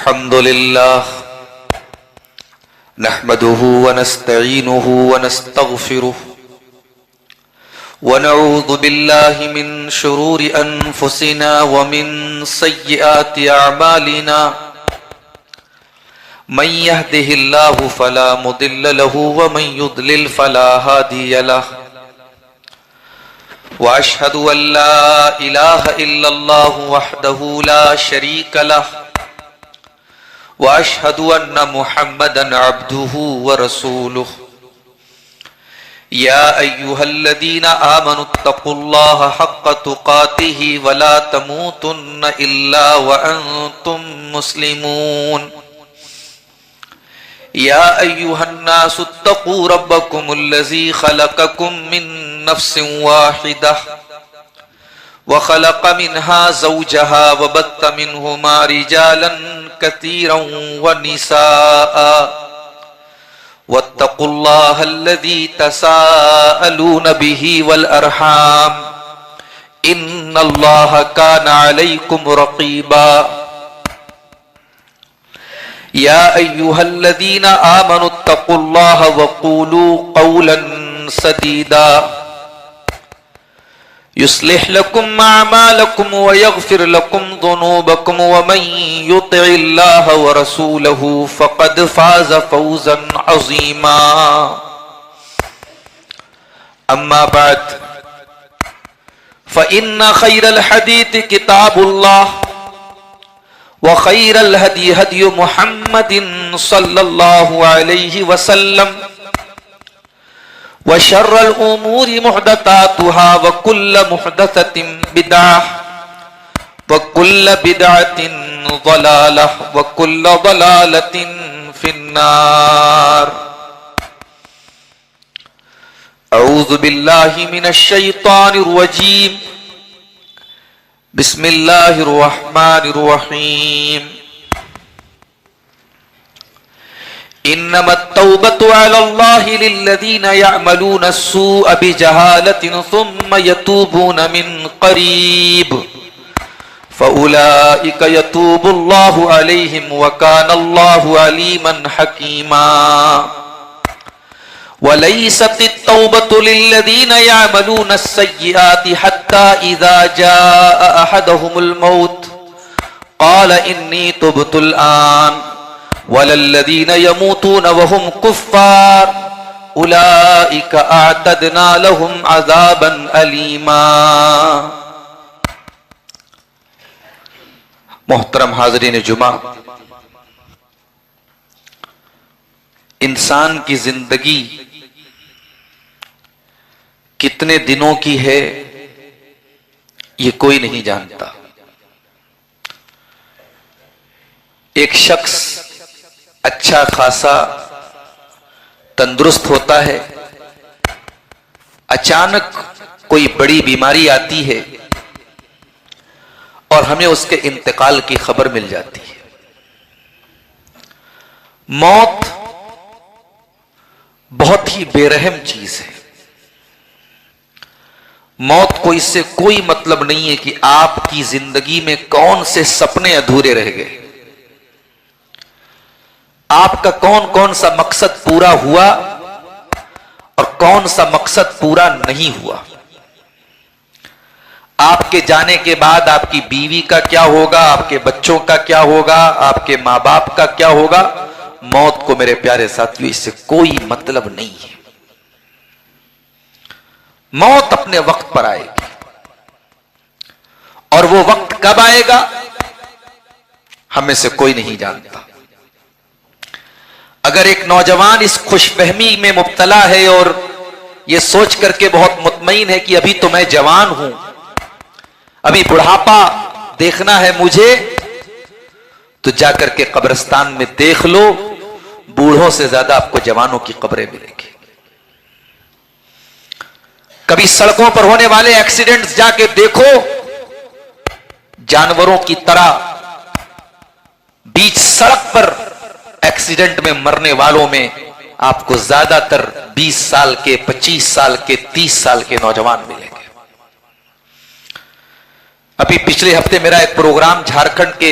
الحمد لله نحمده ونستعينه ونستغفره ونعوذ بالله من شرور أنفسنا ومن سيئات أعمالنا من يهده الله فلا مضل له ومن يضلل فلا هادي له وأشهد أن لا إله إلا الله وحده لا شريك له وأشهد أن محمدا عبده ورسوله يا أيها الذين آمنوا اتقوا الله حق تقاته ولا تموتن إلا وأنتم مسلمون يا أيها الناس اتقوا ربكم الذي خلقكم من نفس واحدة وخلق منها زوجها وبث منهما رجالا كثيرا ونساء واتقوا الله الذي تساءلون به والأرحام إن الله كان عليكم رقيبا يا أيها الذين آمنوا اتقوا الله وقولوا قولا سديدا يصلح لكم أعمالكم ويغفر لكم ذنوبكم ومن يطع الله ورسوله فقد فاز فوزا عظيما أما بعد فإن خير الحديث كتاب الله وخير الهدي هدي محمد صلى الله عليه وسلم وشر الأمور محدثاتها وكل محدثة بدعة وكل بدعة ضلالة وكل ضلالة في النار أعوذ بالله من الشيطان الرجيم بسم الله الرحمن الرحيم إنما التوبة على الله للذين يعملون السوء بجهالة ثم يتوبون من قريب فأولئك يتوب الله عليهم وكان الله عليما حكيما وليست التوبة للذين يعملون السيئات حتى إذا جاء أحدهم الموت قال إني تبت الآن وللذين يموتون وهم كفار أولئك أعتدنا لهم عذابا أليما. محترم حاضرین جمعہ، انسان کی زندگی کتنے دنوں کی ہے یہ کوئی نہیں جانتا. ایک شخص اچھا خاصا تندرست ہوتا ہے، اچانک کوئی بڑی بیماری آتی ہے اور ہمیں اس کے انتقال کی خبر مل جاتی ہے. موت بہت ہی بے رحم چیز ہے. موت کو اس سے کوئی مطلب نہیں ہے کہ آپ کی زندگی میں کون سے سپنے ادھورے رہ گئے، آپ کا کون کون سا مقصد پورا ہوا اور کون سا مقصد پورا نہیں ہوا. آپ کے جانے کے بعد آپ کی بیوی کا کیا ہوگا، آپ کے بچوں کا کیا ہوگا، آپ کے ماں باپ کا کیا ہوگا. موت کو میرے پیارے ساتھیوں اس سے کوئی مطلب نہیں ہے. موت اپنے وقت پر آئے گی اور وہ وقت کب آئے گا ہمیں سے کوئی نہیں جانتا. اگر ایک نوجوان اس خوش فہمی میں مبتلا ہے اور یہ سوچ کر کے بہت مطمئن ہے کہ ابھی تو میں جوان ہوں، ابھی بڑھاپا دیکھنا ہے مجھے، تو جا کر کے قبرستان میں دیکھ لو، بوڑھوں سے زیادہ آپ کو جوانوں کی قبریں ملیں گی. کبھی سڑکوں پر ہونے والے ایکسیڈنٹس جا کے دیکھو، جانوروں کی طرح بیچ سڑک پر ایکسیڈنٹ میں مرنے والوں میں آپ کو زیادہ تر 20 سال کے، 25 سال کے، 30 سال کے نوجوان ملیں گے. ابھی پچھلے ہفتے میرا ایک پروگرام جھارکھنڈ کے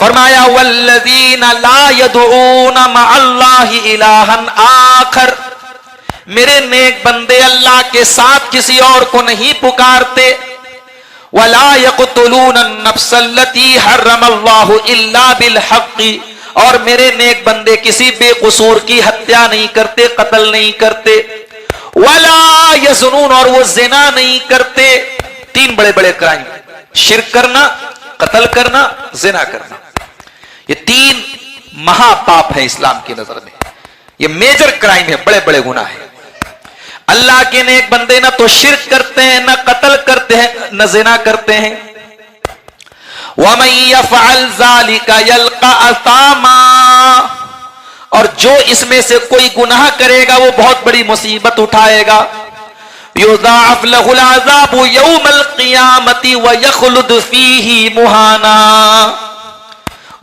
فرمایا والذین لا یدعون مع اللہ الہا آخر، میرے نیک بندے اللہ کے ساتھ کسی اور کو نہیں پکارتے. ولا یقتلون النفس التي حرم اللہ الا بالحق، اور میرے نیک بندے کسی بے قصور کی ہتیا نہیں کرتے، قتل نہیں کرتے. ولا یزنون، اور وہ زنا نہیں کرتے. تین بڑے بڑے کرائم، شرک کرنا، قتل کرنا، زنا کرنا. یہ تین مہا پاپ ہیں اسلام کی نظر میں. یہ میجر کرائم ہے، بڑے بڑے گناہ ہیں. اللہ کے نیک بندے نہ تو شرک کرتے ہیں، نہ قتل کرتے ہیں، نہ زنا کرتے ہیں. وَمَن يَفْعَلْ ذَلِكَ يَلْقَ أَثَامًا، اور جو اس میں سے کوئی گناہ کرے گا وہ بہت بڑی مصیبت اٹھائے گا. يُضَاعَفْ لَهُ الْعَذَابُ يَوْمَ الْقِيَامَةِ وَيَخْلُدْ فِيهِ مُهَانًا،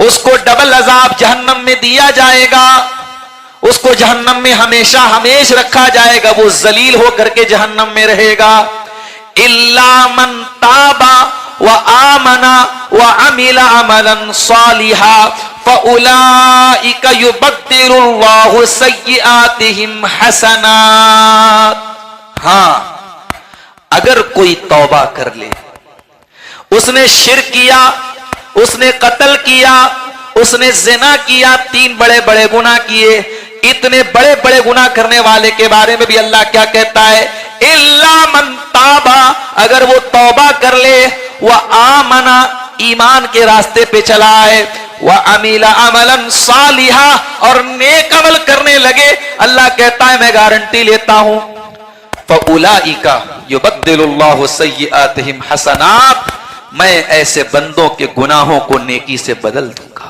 اس کو ڈبل عذاب جہنم میں دیا جائے گا، اس کو جہنم میں ہمیشہ ہمیش رکھا جائے گا، وہ ذلیل ہو کر کے جہنم میں رہے گا. إِلَّا مَن تَابَ وَآمَنَ وَعَمِلَ عَمَلًا صَالِحًا فَأُولَئِكَ يُبَدِّلُ اللَّهُ سَيِّئَاتِهِمْ حَسَنَاتٍ. ہاں، اگر کوئی توبہ کر لے، اس نے شرک کیا، اس نے قتل کیا، اس نے زنا کیا، تین بڑے بڑے گناہ کیے. اتنے بڑے بڑے گناہ کرنے والے کے بارے میں بھی اللہ کیا کہتا ہے؟ الا من تابا، اگر وہ توبہ کر لے، وآمن، ایمان کے راستے پہ چلا ہے، وعمل عملا صالحا، اور نیک عمل کرنے لگے، اللہ کہتا ہے میں گارنٹی لیتا ہوں، فاولئک یبدل اللہ سیئاتہم حسنات، میں ایسے بندوں کے گناہوں کو نیکی سے بدل دوں گا.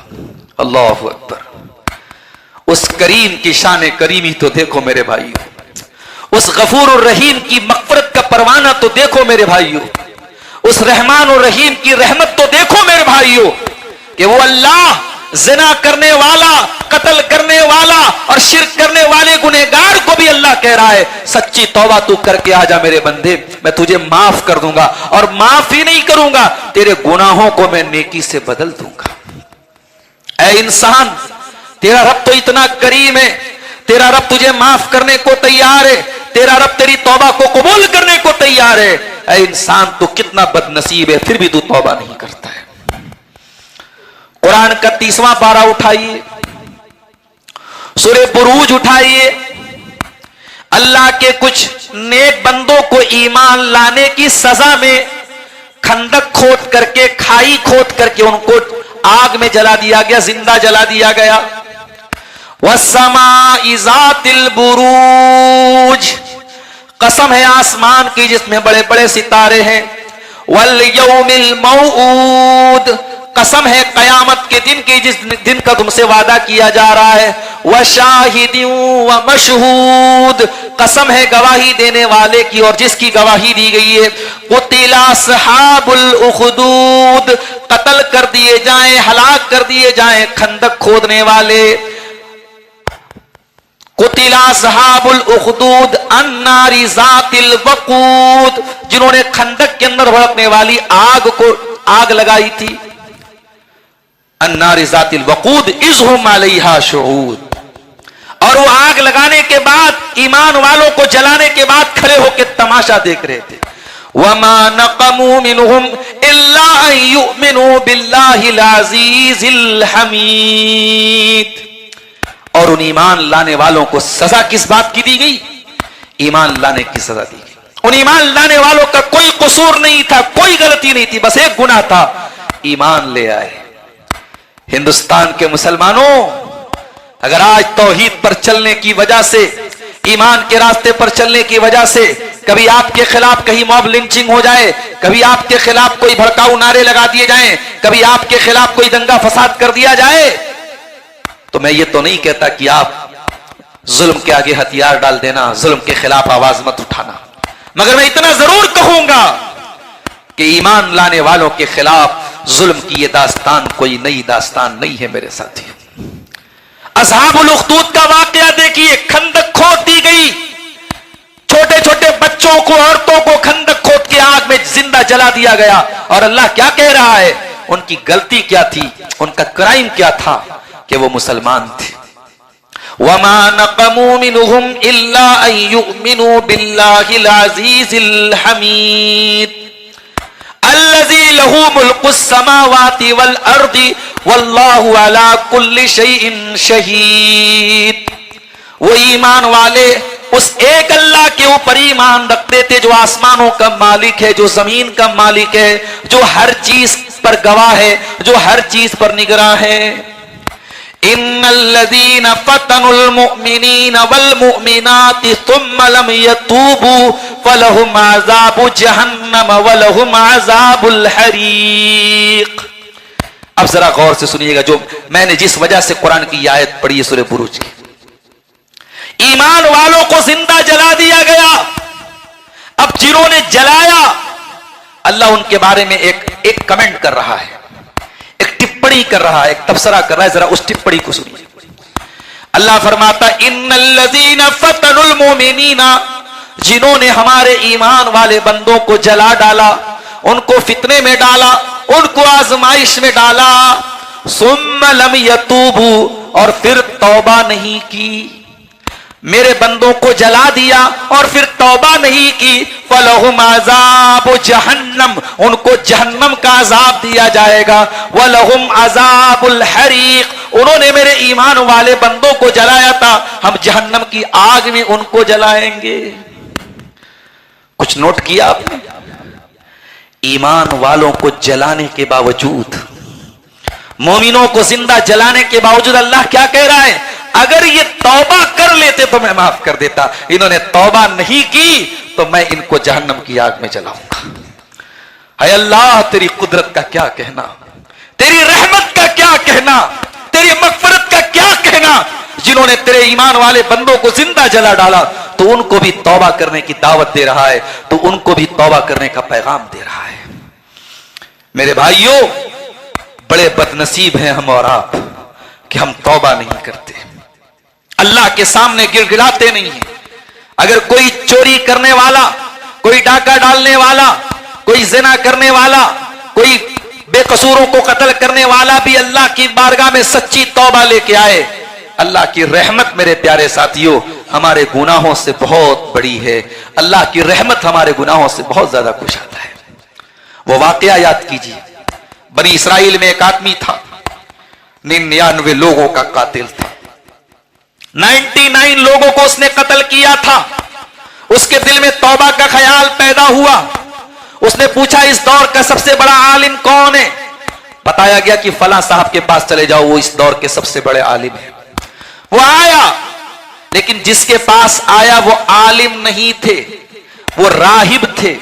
اللہ اکبر. اس کریم کی شان کریمی تو دیکھو میرے بھائیو، اس غفور الرحیم کی مغفرت کا پروانہ تو دیکھو میرے بھائیو، اس رحمان الرحیم کی رحمت تو دیکھو میرے بھائیو، کہ وہ اللہ زنا کرنے والا، قتل کرنے والا اور شرک کرنے والے گنہگار کو بھی اللہ کہہ رہا ہے سچی توبہ تو کر کے آ جا میرے بندے، میں تجھے معاف کر دوں گا، اور معاف ہی نہیں کروں گا، تیرے گناہوں کو میں نیکی سے بدل دوں گا. اے انسان، تیرا رب تو اتنا کریم ہے، تیرا رب تجھے معاف کرنے کو تیار ہے، تیرا رب تیری توبہ کو قبول کرنے کو تیار ہے. اے انسان، تو کتنا بد نصیب ہے، پھر بھی تو توبہ نہیں کرتا ہے. قرآن کا 30واں پارہ اٹھائیے، سورہ بروج اٹھائیے. اللہ کے کچھ نیک بندوں کو ایمان لانے کی سزا میں کھندق کھود کر کے، کھائی کھود کر کے ان کو آگ میں جلا دیا گیا، زندہ جلا دیا گیا. وَالسَّمَاءِ ذَاتِ الْبُرُوجِ، قسم ہے آسمان کی جس میں بڑے بڑے ستارے ہیں. وَالْيَوْمِ الْمَوْعُودِ، قسم ہے قیامت کے دن کی جس دن کا تم سے وعدہ کیا جا رہا ہے. وَشَاهِدٍ وَمَشْهُودٍ، قسم ہے گواہی دینے والے کی اور جس کی گواہی دی گئی ہے. قُتِلَ أَصْحَابُ الْأُخْدُودِ، قتل کر دیے جائیں، ہلاک کر دیے جائیں کھندق کھودنے والے. قُتِلَ أَصْحَابُ الْأُخْدُودِ النَّارِ ذَاتِ الْوَقُودِ، جنہوں نے کھندق کے اندر بھڑکنے والی آگ کو آگ لگائی تھی. النار ذات الوقود اذ هم علیہا شہود، اور وہ آگ لگانے کے بعد ایمان والوں کو جلانے کے بعد کھڑے ہو کے تماشا دیکھ رہے تھے. وما نقموا منهم الا ان يؤمنوا بالله العزیز الحمید. اور ان ایمان لانے والوں کو سزا کس بات کی دی گئی؟ ایمان لانے کی سزا دی گئی. ان ایمان لانے والوں کا کوئی قصور نہیں تھا، کوئی غلطی نہیں تھی، بس ایک گناہ تھا، ایمان لے آئے. ہندوستان کے مسلمانوں، اگر آج توحید پر چلنے کی وجہ سے، ایمان کے راستے پر چلنے کی وجہ سے کبھی آپ کے خلاف کہیں موب لنچنگ ہو جائے، کبھی آپ کے خلاف کوئی بھڑکاؤ نعرے لگا دیے جائیں، کبھی آپ کے خلاف کوئی دنگا فساد کر دیا جائے، تو میں یہ تو نہیں کہتا کہ آپ ظلم کے آگے ہتھیار ڈال دینا، ظلم کے خلاف آواز مت اٹھانا، مگر میں اتنا ضرور کہوں گا کہ ایمان لانے والوں کے خلاف ظلم کی یہ داستان کوئی نئی داستان نہیں ہے میرے ساتھی. اصحاب الاخدود کا واقعہ دیکھیے، کھندق کھود دی گئی، چھوٹے چھوٹے بچوں کو، عورتوں کو کھندق کھود کے آگ میں زندہ جلا دیا گیا، اور اللہ کیا کہہ رہا ہے؟ ان کی غلطی کیا تھی, ان کا کرائم کیا تھا کہ وہ مسلمان تھے. وَمَا نَقَمُوا مِنْهُمْ إِلَّا أَن يُؤْمِنُوا بِاللَّهِ الْعَزِيزِ الْحَمِيدِ الَّذِي لَهُ مُلْكُ السَّمَاوَاتِ وَالْأَرْضِ وَاللَّهُ عَلَى كُلِّ شَيْءٍ شَهِيدٌ. وہ ایمان والے اس ایک اللہ کے اوپر ایمان رکھتے تھے جو آسمانوں کا مالک ہے, جو زمین کا مالک ہے, جو ہر چیز پر گواہ ہے, جو ہر چیز پر نگراں ہے. ان الذين فتنوا المؤمنين والمؤمنات ثم لم يتوبوا فلهم عذاب جہنم ولهم عذاب الحریق. اب ذرا غور سے سنیے گا جو میں نے جس وجہ سے قرآن کی آیت پڑھی ہے سورہ بروج کی. ایمان والوں کو زندہ جلا دیا گیا. اب جنہوں نے جلایا اللہ ان کے بارے میں ایک کمنٹ کر رہا ہے, ایک ٹپڑی کر رہا ہے, ایک تبصرہ کر رہا ہے. ذرا اس ٹپڑی کو سنیے. اللہ فرماتا ان الذین فتنوا المؤمنین, جنہوں نے ہمارے ایمان والے بندوں کو جلا ڈالا, ان کو فتنے میں ڈالا, ان کو آزمائش میں ڈالا. ثم لم یتوبوا, اور پھر توبہ نہیں کی. میرے بندوں کو جلا دیا اور پھر توبہ نہیں کی. فَلَهُمْ عَذَابُ جَهَنَّمْ, ان کو جہنم کا عذاب دیا جائے گا. وَلَهُمْ عَذَابُ الْحَرِيقِ, انہوں نے میرے ایمان والے بندوں کو جلایا تھا, ہم جہنم کی آگ میں ان کو جلائیں گے. کچھ نوٹ کیا آپ نے؟ ایمان والوں کو جلانے کے باوجود, مومنوں کو زندہ جلانے کے باوجود اللہ کیا کہہ رہا ہے؟ اگر یہ توبہ کر لیتے تو میں معاف کر دیتا. انہوں نے توبہ نہیں کی تو میں ان کو جہنم کی آگ میں جلاؤں گا. اے اللہ تیری قدرت کا کیا کہنا, تیری رحمت کا کیا کہنا, تیری مغفرت کا کیا کہنا. جنہوں نے تیرے ایمان والے بندوں کو زندہ جلا ڈالا تو ان کو بھی توبہ کرنے کی دعوت دے رہا ہے, تو ان کو بھی توبہ کرنے کا پیغام دے رہا ہے. میرے بھائیوں, بڑے بدنصیب ہیں ہم اور آپ کہ ہم توبہ نہیں کرتے, اللہ کے سامنے گر گڑاتے نہیں ہیں. اگر کوئی چوری کرنے والا, کوئی ڈاکہ ڈالنے والا, کوئی زنا کرنے والا, کوئی بے قصوروں کو قتل کرنے والا بھی اللہ کی بارگاہ میں سچی توبہ لے کے آئے, اللہ کی رحمت میرے پیارے ساتھیوں ہمارے گناہوں سے بہت بڑی ہے. اللہ کی رحمت ہمارے گناہوں سے بہت زیادہ خوش آتا ہے. وہ واقعہ یاد کیجیے, بنی اسرائیل میں ایک آدمی تھا, 99 لوگوں کا قاتل تھا. 99 لوگوں کو اس نے قتل کیا تھا. اس کے دل میں توبہ کا خیال پیدا ہوا. اس نے پوچھا اس دور کا سب سے بڑا عالم کون ہے؟ بتایا گیا کہ فلاں صاحب کے پاس چلے جاؤ, وہ اس دور کے سب سے بڑے عالم ہیں. وہ آیا, لیکن جس کے پاس آیا وہ عالم نہیں تھے, وہ راہب تھے.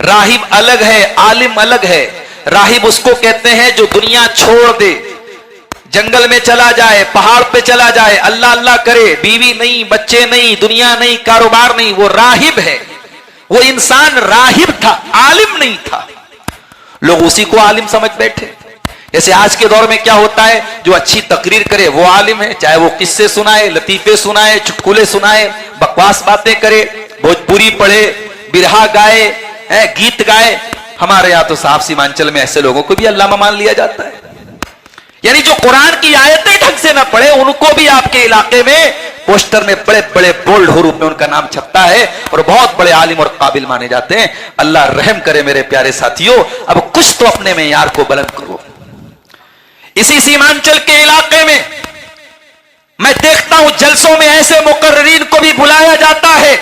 راہب الگ ہے, عالم الگ ہے. راہب اس کو کہتے ہیں جو دنیا چھوڑ دے, جنگل میں چلا جائے, پہاڑ پہ چلا جائے, اللہ اللہ کرے, بیوی نہیں, بچے نہیں, دنیا نہیں, کاروبار نہیں, وہ راہب ہے. وہ انسان راہب تھا, عالم نہیں تھا. لوگ اسی کو عالم سمجھ بیٹھے. جیسے آج کے دور میں کیا ہوتا ہے, جو اچھی تقریر کرے وہ عالم ہے, چاہے وہ قصے سنائے, لطیفے سنائے, چٹکلے سنائے, بکواس باتیں کرے, بھوجپوری پڑھے, برہا گائے, گیت گائے. ہمارے یہاں تو صاحب سیمانچل میں ایسے لوگوں کو بھی علامہ مان لیا جاتا ہے. یعنی جو قرآن کی آیتیں ڈھنگ سے نہ پڑھے ان کو بھی آپ کے علاقے میں پوسٹر میں بڑے بڑے بولڈ حروف میں ان کا نام چھپتا ہے اور بہت بڑے عالم اور قابل مانے جاتے ہیں. اللہ رحم کرے میرے پیارے ساتھیوں, اب کچھ تو اپنے معیار کو بلند کرو. اسی سیمانچل کے علاقے میں میں دیکھتا ہوں جلسوں میں ایسے مقررین کو بھی بلایا جاتا ہے.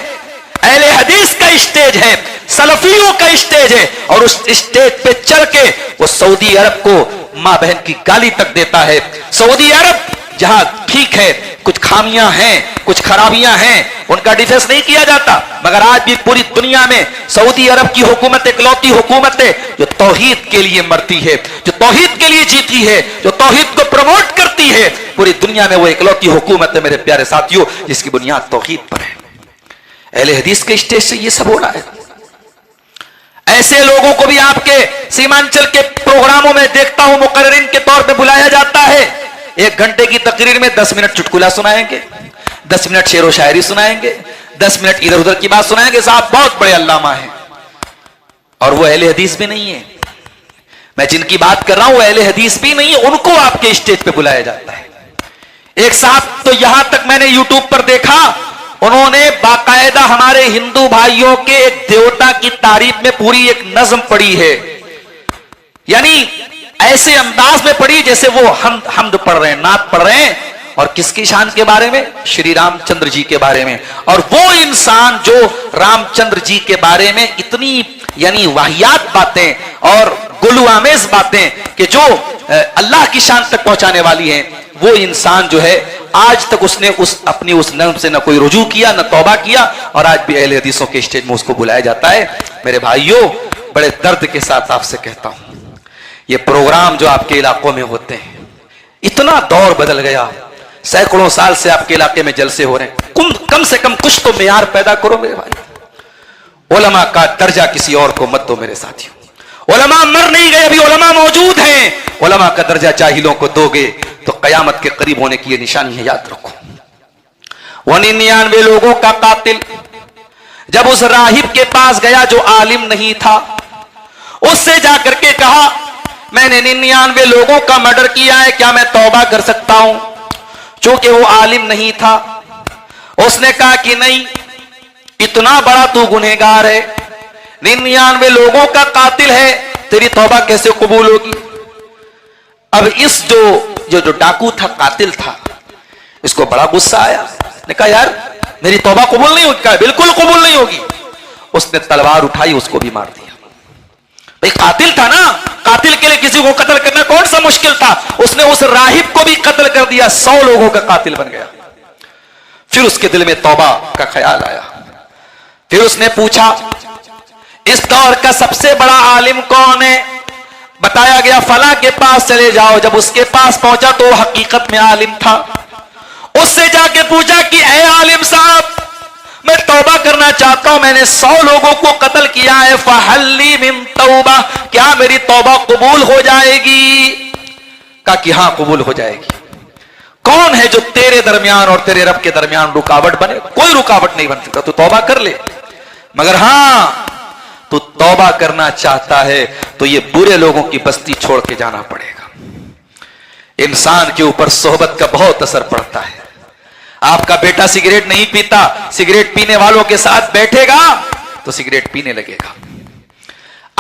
اہل حدیث کا اسٹیج ہے, سلفیوں کا اسٹیج ہے, اور اس اسٹیج پہ چڑھ کے وہ سعودی عرب کو ماں بہن کی گالی تک دیتا ہے. سعودی عرب جہاں ٹھیک ہے, کچھ خامیاں ہیں, کچھ خرابیاں ہیں, ان کا ڈیفینس نہیں کیا جاتا, مگر آج بھی پوری دنیا میں سعودی عرب کی حکومت اکلوتی حکومت ہے جو توحید کے لیے مرتی ہے, جو توحید کے لیے جیتی ہے, جو توحید کو پروموٹ کرتی ہے. پوری دنیا میں وہ اکلوتی حکومت ہے میرے پیارے ساتھیوں جس کی بنیاد توحید پر ہے. اہل حدیث کے اسٹیج سے یہ سب ہو رہا ہے. ایسے لوگوں کو بھی آپ کے سیمانچل کے پروگراموں میں دیکھتا ہوں مقررین کے طور پہ بلایا جاتا ہے. 1 گھنٹے کی تقریر میں 10 منٹ چٹکلا سنائیں گے, 10 منٹ شعر و شاعری سنائیں گے, 10 منٹ ادھر ادھر کی بات سنائیں گے. صاحب بہت بڑے علامہ ہیں اور وہ اہل حدیث بھی نہیں ہے. میں جن کی بات کر رہا ہوں وہ اہل حدیث بھی نہیں ہے، ان کو آپ کے اسٹیج پہ بلایا جاتا ہے۔ ایک صاحب تو یہاں تک میں نے یوٹیوب پر دیکھا، انہوں نے باقاعدہ ہمارے ہندو بھائیوں کے ایک دیوتا کی تعریف میں پوری ایک نظم پڑھی ہے، یعنی ایسے انداز میں پڑھی جیسے وہ حمد پڑھ رہے ہیں، نعت پڑھ رہے ہیں، اور کس کی شان کے بارے میں؟ شری رام چندر جی کے بارے میں۔ اور وہ انسان جو رام چندر جی کے بارے میں اتنی یعنی واہیات باتیں اور گلو آمیز باتیں کہ جو اللہ کی شان تک پہنچانے والی ہیں، وہ انسان جو ہے آج تک اس نے اپنی اس نظم سے نہ کوئی رجوع کیا نہ توبہ کیا، اور آج بھی اہل حدیثوں کے اسٹیج میں اس کو بلایا جاتا ہے۔ میرے بھائیوں، بڑے درد کے ساتھ آپ سے کہتا ہوں، یہ پروگرام جو آپ کے علاقوں میں ہوتے ہیں، اتنا دور بدل گیا، سینکڑوں سال سے آپ کے علاقے میں جلسے ہو رہے ہیں، کم سے کم کچھ تو معیار پیدا کرو میرے بھائی۔ علماء کا درجہ کسی اور کو مت دو میرے ساتھیوں، علماء مر نہیں گئے، ابھی علماء موجود ہیں۔ علماء کا درجہ جاہلوں کو دو گے تو قیامت کے قریب ہونے کی یہ نشانی ہے، یاد رکھو۔ 99 لوگوں کا قاتل جب اس راہب کے پاس گیا جو عالم نہیں تھا، اس سے جا کر کے کہا میں نے 99 لوگوں کا مرڈر کیا ہے، کیا میں توبہ کر سکتا ہوں؟ چونکہ وہ عالم نہیں تھا، اس نے کہا کہ نہیں، اتنا بڑا تو گنہگار ہے، 99 لوگوں کا قاتل ہے، تیری توبہ کیسے قبول ہوگی؟ اب اس جو ڈاکو تھا، قاتل تھا، اس کو بڑا غصہ آیا، نے کہا یار میری توبہ قبول نہیں ہوگی؟ کہا بالکل قبول نہیں ہوگی۔ اس نے تلوار اٹھائی، اس کو بھی مار دیا۔ بھئی قاتل تھا نا، قاتل کے لیے کسی کو قتل کرنا کون سا مشکل تھا؟ اس نے اس راہب کو بھی قتل کر دیا، 100 لوگوں کا قاتل بن گیا۔ پھر اس کے دل میں توبہ کا خیال آیا، پھر اس نے پوچھا اس دور کا سب سے بڑا عالم کون ہے؟ بتایا گیا فلاں کے پاس چلے جاؤ۔ جب اس کے پاس پہنچا تو وہ حقیقت میں عالم تھا۔ اس سے جا کے پوچھا کہ اے عالم صاحب، میں توبہ کرنا چاہتا ہوں، میں نے 100 لوگوں کو قتل کیا ہے، فَهَلْ لِي مِن توبہ، کیا میری توبہ قبول ہو جائے گی؟ کہا کہ ہاں قبول ہو جائے گی۔ کون ہے جو تیرے درمیان اور تیرے رب کے درمیان رکاوٹ بنے؟ کوئی رکاوٹ نہیں بن سکتا، تو توبہ کر لے، مگر ہاں تو توبہ کرنا چاہتا ہے تو یہ برے لوگوں کی بستی چھوڑ کے جانا پڑے گا۔ انسان کے اوپر صحبت کا بہت اثر پڑتا ہے۔ آپ کا بیٹا سگریٹ نہیں پیتا، سگریٹ پینے والوں کے ساتھ بیٹھے گا تو سگریٹ پینے لگے گا۔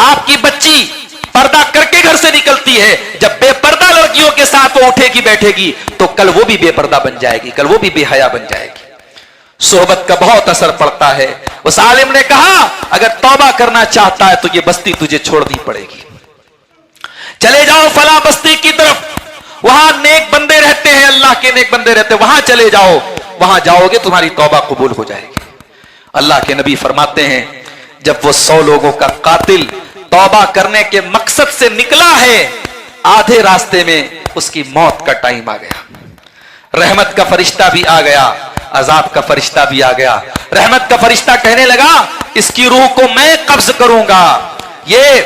آپ کی بچی پردہ کر کے گھر سے نکلتی ہے، جب بے پردہ لڑکیوں کے ساتھ وہ اٹھے گی بیٹھے گی تو کل وہ بھی بے پردہ بن جائے گی، کل وہ بھی بے حیا بن جائے گی۔ صحبت کا بہت اثر پڑتا ہے۔ اس عالم نے کہا اگر توبہ کرنا چاہتا ہے تو یہ بستی تجھے چھوڑنی پڑے گی، چلے جاؤ فلاں بستی کی طرف، وہاں نیک بندے رہتے ہیں، اللہ کے نیک بندے رہتے ہیں، وہاں چلے جاؤ، وہاں جاؤ گے تمہاری توبہ قبول ہو جائے گی۔ اللہ کے نبی فرماتے ہیں جب وہ 100 لوگوں کا قاتل توبہ کرنے کے مقصد سے نکلا ہے، آدھے راستے میں اس کی موت کا ٹائم آ گیا۔ رحمت کا فرشتہ بھی آ گیا، عذاب کا فرشتہ بھی آ گیا۔ رحمت کا فرشتہ کہنے لگا اس کی روح کو میں قبض کروں گا، یہ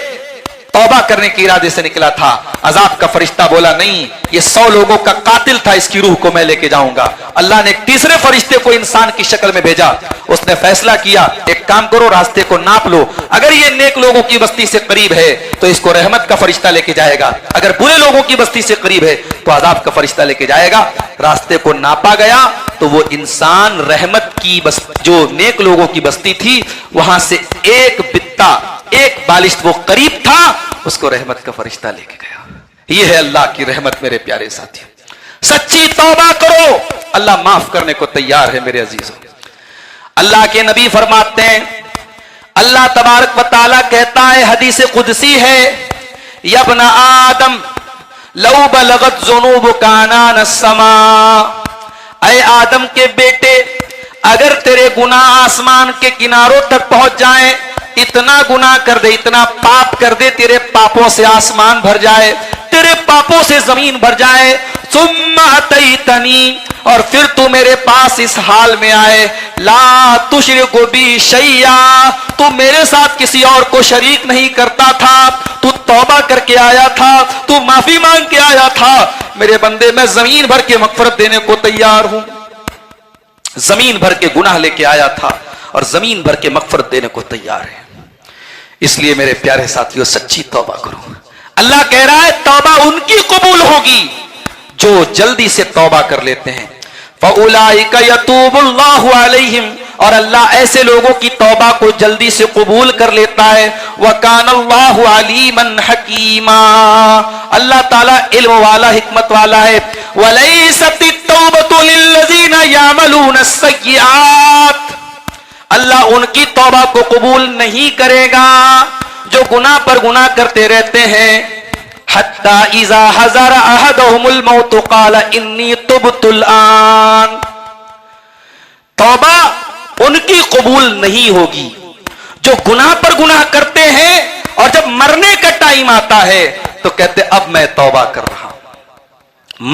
توبہ کرنے کے ارادے سے نکلا تھا۔ عذاب کا فرشتہ بولا نہیں، یہ 100 لوگوں کا قاتل تھا، اس کی روح کو میں لے کے جاؤں گا۔ اللہ نے ایک تیسرے فرشتے کو انسان کی شکل میں بھیجا، اس نے فیصلہ کیا ایک کام کرو، راستے کو ناپ لو، اگر یہ نیک لوگوں کی بستی سے قریب ہے تو اس کو رحمت کا فرشتہ لے کے جائے گا، اگر برے لوگوں کی بستی سے قریب ہے تو عذاب کا فرشتہ لے کے جائے گا۔ راستے کو ناپا گیا تو وہ انسان رحمت کی جو نیک لوگوں کی بستی تھی وہاں سے ایک بتا، ایک بالشت وہ قریب تھا، اس کو رحمت کا فرشتہ لے کے گیا۔ یہ ہے اللہ کی رحمت میرے پیارے ساتھی۔ سچی توبہ کرو، اللہ معاف کرنے کو تیار ہے میرے عزیزوں۔ اللہ کے نبی فرماتے ہیں، اللہ تبارک و تعالیٰ کہتا ہے، حدیث قدسی ہے، یا ابن آدم لو بلغت ذنوبک عنان السماء، اے آدم کے بیٹے اگر تیرے گناہ آسمان کے کناروں تک پہنچ جائیں، اتنا گناہ کر دے، اتنا پاپ کر دے، تیرے پاپوں سے آسمان بھر جائے، تیرے پاپوں سے زمین بھر جائے، ثم اتیتنی، اور پھر تو میرے پاس اس حال میں آئے، لا تشرک بی شیئا، تو میرے ساتھ کسی اور کو شریک نہیں کرتا تھا، تو توبہ کر کے آیا تھا، تو معافی مانگ کے آیا تھا، میرے بندے میں زمین بھر کے مغفرت دینے کو تیار ہوں۔ زمین بھر کے گناہ لے کے آیا تھا اور زمین بھر کے مغفرت دینے کو تیار ہے۔ اس لیے میرے پیارے ساتھیوں سچی توبہ کرو، اللہ کہہ رہا ہے توبہ ان کی قبول ہوگی جو جلدی سے توبہ کر لیتے ہیں. فَأُولَئِكَ يَتُوبُ اللَّهُ عَلَيْهِمْ، اور اللہ ایسے لوگوں کی توبہ کو جلدی سے قبول کر لیتا ہے. وَكَانَ اللَّهُ عَلِيمًا حَكِيمًا، اللہ تعالیٰ علم والا، حکمت والا ہے. وَلَيْسَتِ التَّوْبَةُ لِلَّذِينَ يَعْمَلُونَ السَّيِّئَاتِ، اللہ ان کی توبہ کو قبول نہیں کرے گا جو گناہ پر گناہ کرتے رہتے ہیں. حَتَّى إِذَا حَضَرَ أَحَدَهُمُ الْمَوْتُ قَالَ إِنِّي تُبْتُ الْآنَ، توبہ ان کی قبول نہیں ہوگی جو گناہ پر گناہ کرتے ہیں اور جب مرنے کا ٹائم آتا ہے تو کہتے اب میں توبہ کر رہا ہوں.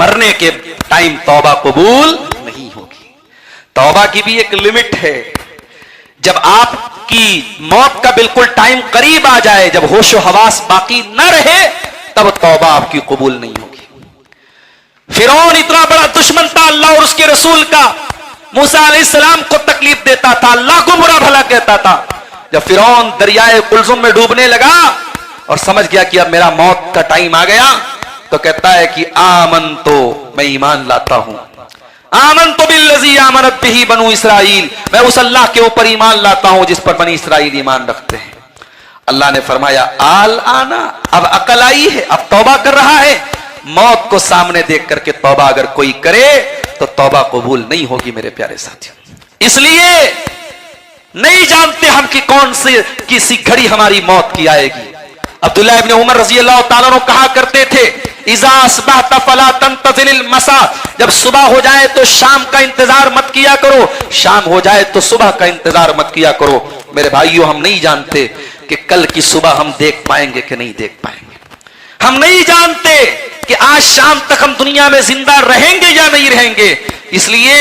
مرنے کے ٹائم توبہ قبول نہیں ہوگی. توبہ کی بھی ایک لمٹ ہے. جب آپ کی موت کا بالکل ٹائم قریب آ جائے، جب ہوش و حواس باقی نہ رہے، تب توبہ آپ کی قبول نہیں ہوگی. فرعون اتنا بڑا دشمن تھا اللہ اور اس کے رسول کا، موسیٰ علیہ السلام کو تکلیف دیتا تھا، اللہ کو برا بھلا کہتا تھا. جب فرعون دریائے قلزم میں ڈوبنے لگا اور سمجھ گیا کہ اب میرا موت کا ٹائم آ گیا، تو کہتا ہے کہ آمنتو، میں ایمان لاتا ہوں. آمنتو بالذی آمنت بہ بنو اسرائیل، میں اس اللہ کے اوپر ایمان لاتا ہوں جس پر بنی اسرائیل ایمان رکھتے ہیں. اللہ نے فرمایا آل آنا، اب عقل آئی ہے، اب توبہ کر رہا ہے. موت کو سامنے دیکھ کر کے توبہ اگر کوئی کرے تو توبہ قبول نہیں ہوگی میرے پیارے ساتھیوں. اس لیے نہیں جانتے ہم کہ کون سی کسی گھڑی ہماری موت کی آئے گی. عبداللہ ابن عمر رضی اللہ تعالیٰ عنہ کہا کرتے تھے اذا اصبحت فلا تنتظر المساء، جب صبح ہو جائے تو شام کا انتظار مت کیا کرو، شام ہو جائے تو صبح کا انتظار مت کیا کرو. میرے بھائیوں، ہم نہیں جانتے کہ کل کی صبح ہم دیکھ پائیں گے کہ نہیں دیکھ پائیں گے. ہم نہیں جانتے کہ آج شام تک ہم دنیا میں زندہ رہیں گے یا نہیں رہیں گے. اس لیے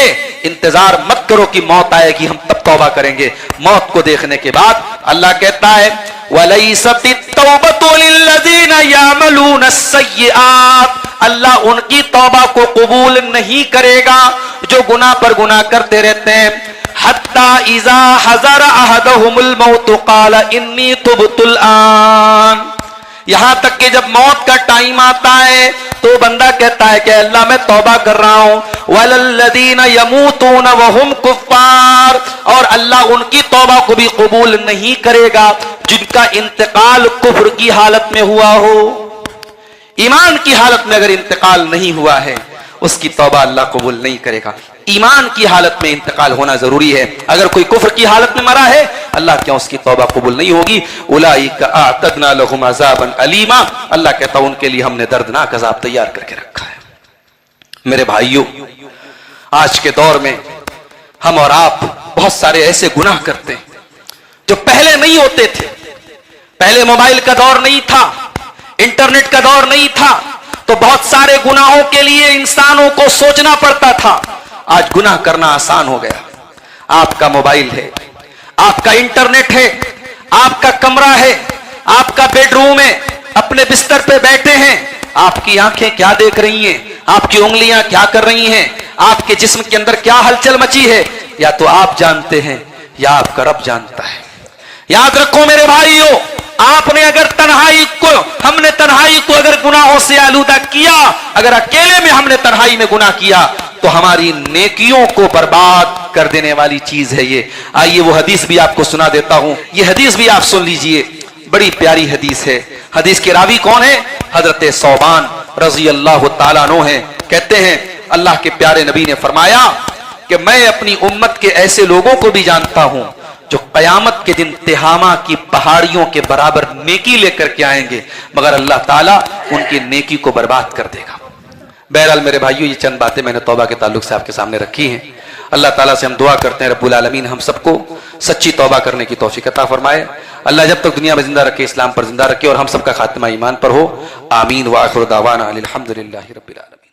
انتظار مت کرو کہ موت آئے گی، ہم تب توبہ کریں گے. موت کو دیکھنے کے بعد اللہ کہتا ہے وَلَيْسَتِ التَّوْبَةُ لِلَّذِينَ يَعْمَلُونَ السَّيِّئَاتِ، اللہ ان کی توبہ کو قبول نہیں کرے گا جو گناہ پر گناہ کرتے رہتے ہیں. حَتَّى إِذَا حَضَرَ أَحَدَهُمُ الْمَوْتُ قَالَ إِنِّي تُبْتُ الْآنَ، یہاں تک کہ جب موت کا ٹائم آتا ہے تو بندہ کہتا ہے کہ اللہ میں توبہ کر رہا ہوں. وَلَلَّذِينَ يَمُوتُونَ وَهُمْ كُفَّارٌ، اور اللہ ان کی توبہ کو بھی قبول نہیں کرے گا جن کا انتقال کفر کی حالت میں ہوا ہو. ایمان کی حالت میں اگر انتقال نہیں ہوا ہے اس کی توبہ اللہ قبول نہیں کرے گا. ایمان کی حالت میں انتقال ہونا ضروری ہے. اگر کوئی کفر کی حالت میں مرا ہے اللہ کیا اس کی توبہ قبول نہیں ہوگی. اولئک اعتدنا لهم عذابا الیما، اللہ کہتا ان کے لیے ہم نے دردناک عذاب تیار کر کے رکھا ہے. میرے بھائیوں، آج کے دور میں ہم اور آپ بہت سارے ایسے گناہ کرتے ہیں جو پہلے نہیں ہوتے تھے. پہلے موبائل کا دور نہیں تھا، انٹرنیٹ کا دور نہیں تھا، تو بہت سارے گناہوں کے لیے انسانوں کو سوچنا پڑتا تھا. آج گناہ کرنا آسان ہو گیا. آپ کا موبائل ہے، آپ کا انٹرنیٹ ہے، آپ کا کمرہ ہے، آپ کا بیڈ روم ہے، اپنے بستر پہ بیٹھے ہیں. آپ کی آنکھیں کیا دیکھ رہی ہیں، آپ کی انگلیاں کیا کر رہی ہیں، آپ کے جسم کے اندر کیا ہلچل مچی ہے، یا تو آپ جانتے ہیں یا آپ کا رب جانتا ہے. یاد رکھو میرے بھائیوں، آپ نے اگر ہم نے تنہائی کو اگر گناہوں سے آلودہ کیا، اگر اکیلے میں ہم نے تنہائی میں گناہ کیا تو ہماری نیکیوں کو برباد کر دینے والی چیز ہے یہ. آئیے وہ حدیث بھی آپ کو سنا دیتا ہوں، یہ حدیث بھی آپ سن لیجئے، بڑی پیاری حدیث ہے. حدیث کے راوی کون ہے؟ حضرت ثوبان رضی اللہ تعالیٰ عنہ ہیں. کہتے ہیں اللہ کے پیارے نبی نے فرمایا کہ میں اپنی امت کے ایسے لوگوں کو بھی جانتا ہوں جو قیامت کے دن تہامہ کی پہاڑیوں کے برابر نیکی لے کر کے آئیں گے، مگر اللہ تعالیٰ ان کی نیکی کو برباد کر دے گا. بہرحال میرے بھائیوں، یہ چند باتیں میں نے توبہ کے تعلق سے آپ کے سامنے رکھی ہیں. اللہ تعالیٰ سے ہم دعا کرتے ہیں رب العالمین ہم سب کو سچی توبہ کرنے کی توفیق عطا فرمائے. اللہ جب تک دنیا میں زندہ رکھے اسلام پر زندہ رکھے اور ہم سب کا خاتمہ ایمان پر ہو. آمین. وآخر دعوانا الحمدللہ رب العالمین.